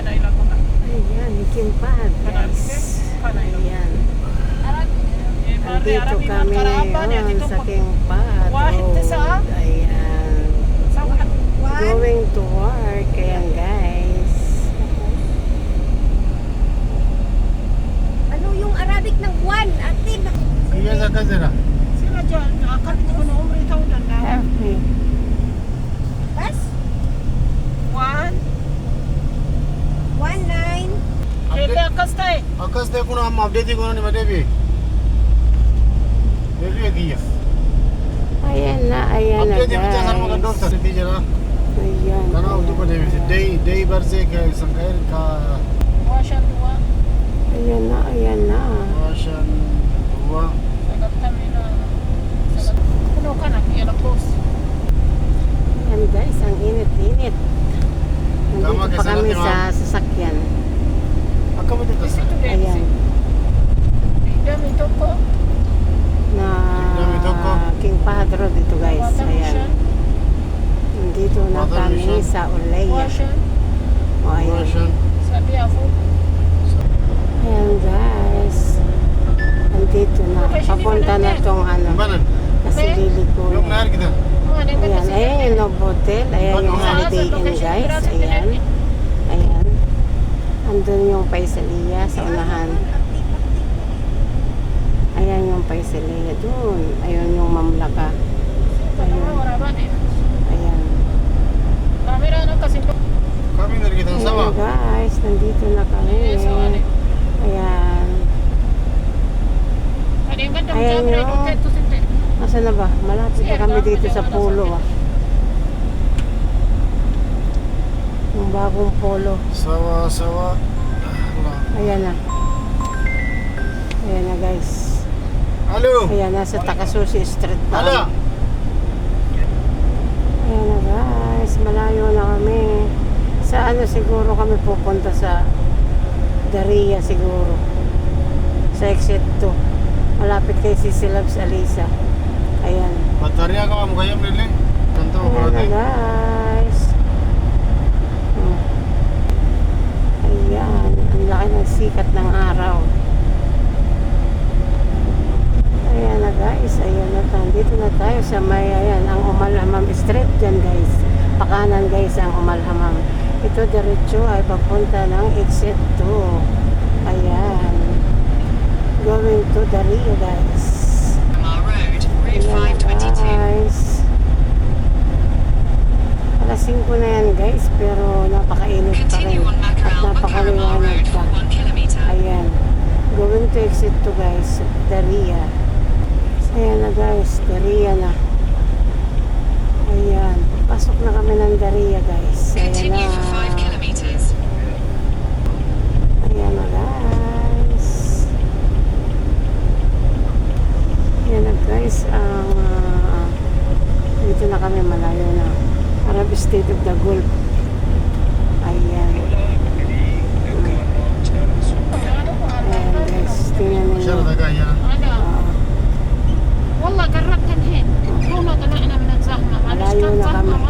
Ayan, Kimpad, guys. Ayan. Andito kami ngayon sa Kimpad Road. Ayan. Going to work. Ayan, guys. Ano yung Arabic ng one? Ate, Iya saka zara. Sila dyan, nakakalit ko na umri taon na. Happy. bas? 19. Kaya akastay. Akas देखो ना हम अपडेट को नहीं बटे भी देखिए किया Ayan na, ayan na, update में चला मगर डॉक्टर guys. से दीजिए ना Ayan. करना उधर बटे भी दे बार से क्या संगैर का Washan dua. Ayan na, ayan na. वाशन हुआ Sagat kami na. Puno ka na, kaya na-post. Ayan, guys, ang init-init. Nandito Tama, pa kasi kami natin, sa sasakyan. अक्का बटे Kasi दस today, Ayan. dami ito ko. Na Dito ko. King Padro dito, guys. Water Ayan. mission. Nandito na Water kami mission. sa Oleya. Washan. O, ayan. वाशन Sabi ako. Ayan, guys. Nandito na. Papunta na tong ano. बना Kasi Okay. lilikuran. लोग नहर किधर Ayan, ayan yung Novotel. Ayan yung Holiday Inn, guys. Ayan. Ayan. Andun yung Paisalia sa unahan. Ayan yung Paisalia dun. Ayan yung Mamlaka. Ayan. Camera na kasi. कभी इधर किधर Ayan सवा guys, nandito na kami. Ayan. Ayan yung... Nasaan na ba? Malapit na kami dito sa pulo. Yung bagong polo. सवा सवा Ayan na. Ayan na guys. Hello Ayan, nasa Takasushi Street pa. Hello Ayan na guys, malayo na kami. Sa ano siguro kami pupunta sa Daria siguro. Sa exit 2. Malapit kay Sisilabs Alisa. Ayan. बतरिया का हम गए ले ले तंतो Ayan बड़ा na दे guys. Hmm. Ayan, ang laki ng sikat ng araw. Ayan na guys, ayan na, dito na tayo sa may, ayan, ang Umalhamam Street dyan guys. Pakanan guys ang Umalhamam. Ito diretso ay papunta ng exit 2. Ayan. Going to Daria guys. Ayan guys. Alas 5 na yan guys, pero napakainit pa rin. At napakaliwanag pa. Ayan. Going to exit 2 guys, Daria. Ayan na guys, Daria na. Ayan, pasok na kami ng Daria guys. Ayan na. Ayan na guys. Ayan na guys, dito na kami, malayo na. Arab State of the Gulf. Ayan. Ayan guys, tingnan شر nyo. लगा यार والله قربت الحين. والله طلعنا من الزحمة. معلش Malayo كان na زحمة kami.